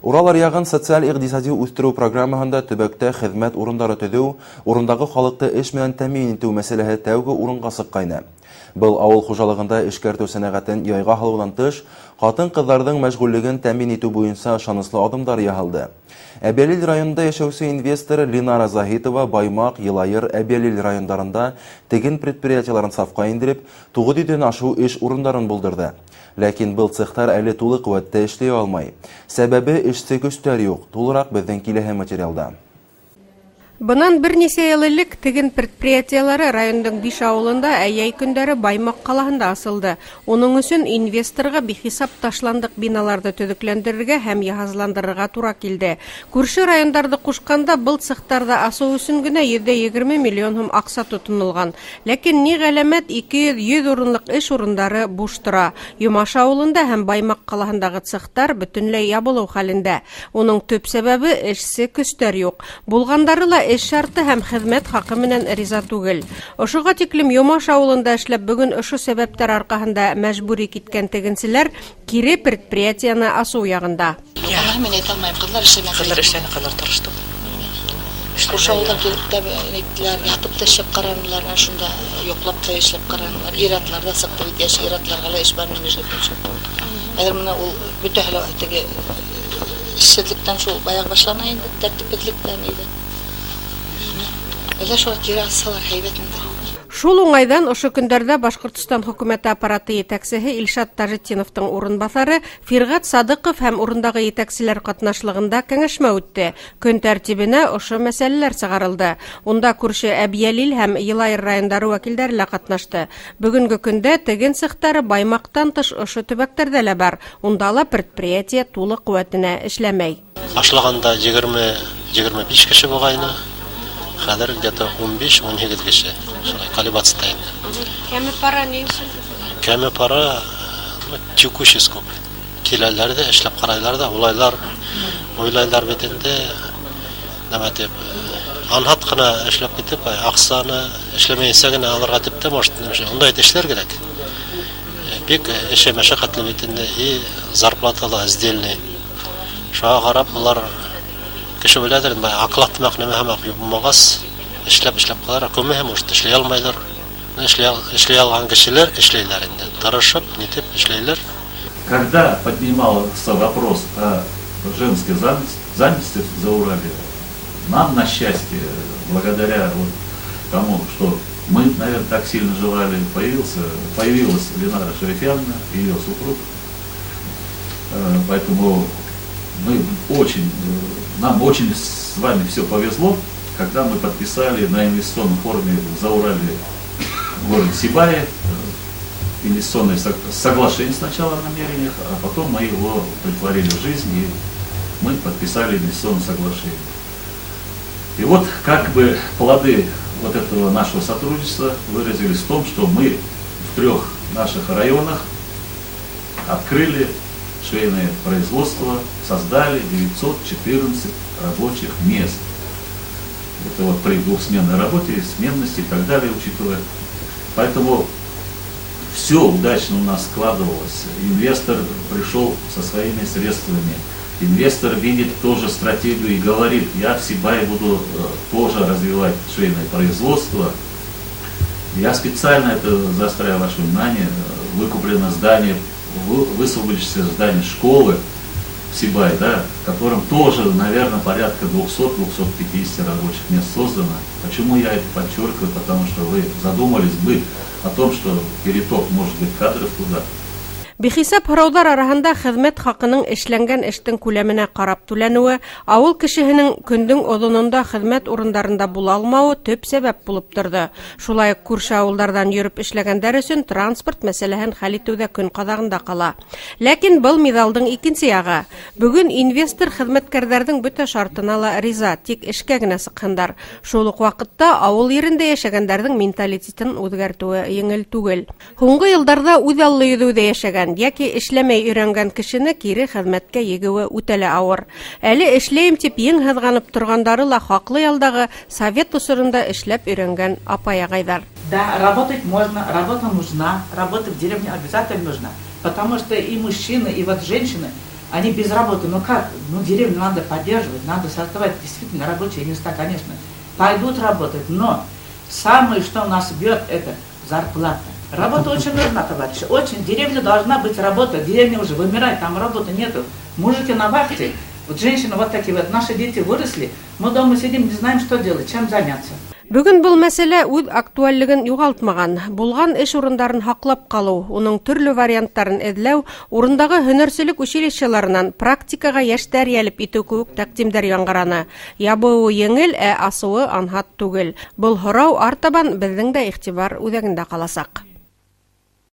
Урал аръягын социаль-игътисади үстерү программаһында төбәктә хезмәт урындары төзү, урындагы халыкты эш менән тәэмин итү мәсьәләһе тәүге урынга сыккайны. Был авыл хуҗалыгында эшкәртү сәнәгатен яйга һалудан тыш, хатын-кызларның мәшгульлеген тәэмин итү буенча шаныслы адымдар яһалды. Әбиәлил районында яшәүче инвестор Линара Захитова Баймак, Елайыр, Әбиәлил райондарында теген предприятиеларын сафка индереп, 900-дән ашу эш урындарын булдырды. Ләкин был цехтар әле тулы куәттә эшләй алмай. Сәбәбе эшче көчләр юк. Тулырак безнең киләһе материалда. Бынан берничә ел элек теген предприятиелары райондың 5 авылында әйәй көндәре Баймак калаһында асылды. Уның өчен инвесторга бихисап ташландык биналарды төзекләндерергә һәм яһазландырырга тура килде. Күрше райондарды кушканда был цехтарда асу өчен генә 120 миллион һум акча тотынылган. Ләкин ни галәмәт 200 урынлык эш урындары буш тора. Юмаш авылында һәм Баймак калаһындагы цехтар бөтенләй ябылу хәлендә. Уның төп сәбәбе эшче көчләр юк. Булгандары ла эш шарты һәм хезмәт хакы менән риза түгел. Ошыга тиклем Юмаш авылында эшләп бүген ошо сәбәптәр аркаһында мәҗбүри киткән тегенчеләр кире предприятияны асу ягында. Мен әйтә алмыйм, кызлар эшләмәделәр. Тырыштык. Ошолардан килеп тә әйттеләр, ятып та эшләп карадылар, шунда yoklап та эшләп карадылар. Иратларда сыкты бит, яшь иратларга ла эш бар нимә эшләп. Әгәр менә ул бөтәһле теге эшчелектән шул баягы башлана инде, тәртипсезлектән иде. Шул уңайдан ошо көндәрдә Башкортстан хөкүмәте аппараты етәкчесе Илшат Тажетдиновтың урынбасары Фиргат Садыков һәм урындагы етәкчеләр катнашлыгында кәңәшмә үтте. Көн тәртибенә ошо мәсьәләләр чыгарылды. Унда күрше Әбиәлил һәм Елайыр райондары вәкилләре лә катнашты. Бүгенге көндә теген цехтары Баймактан тыш ошо төбәктәрдә лә бар. Унда ла предприятие тулы куәтенә эшләмәй. Башлаганда 20-25 кеше булгайны. Хәзер где-то 15-18 кеше. Шулай колебаться инде. Кәме пара ни өчен? Кәме пара текущий скоп. Киләләр дә эшләп карайлар да, уйлайлар бит инде. Нәмә дип, анхат кына эшләп китеп, аксаны эшләмәйсә генә алырга дип тә может, ондай эшләр кирәк. Бик эше мәшәкатьле бит инде, и зарплаталы издельный. Шуңа карап булар кеше беләдер, аклатмак нәмә һәм юбмагас, эшләп калар, көмә һәм может эшләй алмайлар. Эшләй алган кешеләр эшләйләр инде. Тырышып, нитеп эшләйләр. Когда поднимался вопрос о женской занятости в Заурале, нам, на счастье, благодаря тому, что мы, наверное, так сильно желали, появилась Линара Шарифьяновна и ее супруг. Поэтому нам очень с вами все повезло, когда мы подписали на инвестиционном форуме в Заурале в городе Сибае инвестиционное соглашение сначала о намерениях, а потом мы его претворили в жизнь и мы подписали инвестиционное соглашение. И вот как бы плоды вот этого нашего сотрудничества выразились в том, что мы в 3 наших районах открыли швейное производство, создали 914 рабочих мест. Это вот при двухсменной работе, сменности и так далее, учитывая. Поэтому все удачно у нас складывалось. Инвестор пришел со своими средствами. Инвестор видит тоже стратегию и говорит, я в Сибае буду тоже развивать швейное производство. Я специально это заостряю ваше внимание, выкуплено здание, высвободившееся здание школы в Сибае, да, в котором тоже, наверное, порядка 200-250 рабочих мест создано. Почему я это подчеркиваю? Потому что вы задумались бы о том, что переток может быть кадров туда. Бихисап һораудар араһында хезмәт хакының эшләнгән эштең күләменә карап түләнүе, авыл кешеһенең көндең озонында хезмәт урындарында була алмавы төп сәбәп булып торды. Шулай ук күрше авылдардан йөреп эшләгәннәр өчен транспорт мәсьәләһен хәл итүдә көн кадагында кала. Ләкин был медалдың икенче ягы. Бүген инвестор хезмәткәрләрнең бөтә шартына ла риза, тик эшкә генә сыккандар. Шул ук вакытта авыл ерендә яшәгәннәрнең менталитетын үзгәртүе еңел түгел. Һуңгы елларда үҙаллы йөҙөүдә яшәгән яки эшләмәй өйрәнгән кешене кире хезмәткә егүе үтәле авыр. Әле эшләйм дип ең һызганып торгандары ла хаклы ялдагы совет усырында эшләп өйрәнгән апа-ягайдар. Да, работать можно, работа нужна, работа в деревне обязательно нужна, потому что и мужчины, и вот женщины Они без работы, ну как? Ну деревню надо поддерживать, надо создавать действительно рабочие места, конечно. Пойдут работать, но самое, что нас бьет, это зарплата. Работа очень нужна, товарищи, очень. Деревня должна быть работа, деревня уже вымирает, там работы нету. Мужики на вахте, вот женщины вот такие вот, наши дети выросли, мы дома сидим, не знаем, что делать, чем заняться. Бүген был мәсьәлә үз актуальлыгын югалтмаган. Булган эш урындарын хаклап калу, уның төрле варианттарын эзләү, урындагы һөнәрчелек училищеларынан практикага яшьтәр ялеп итү кебек тәкъдимдәр яңгыраны. Ябуы еңел, асуы анһат түгел. Был һорау артабан безнең дә игътибар үзәгендә каласак.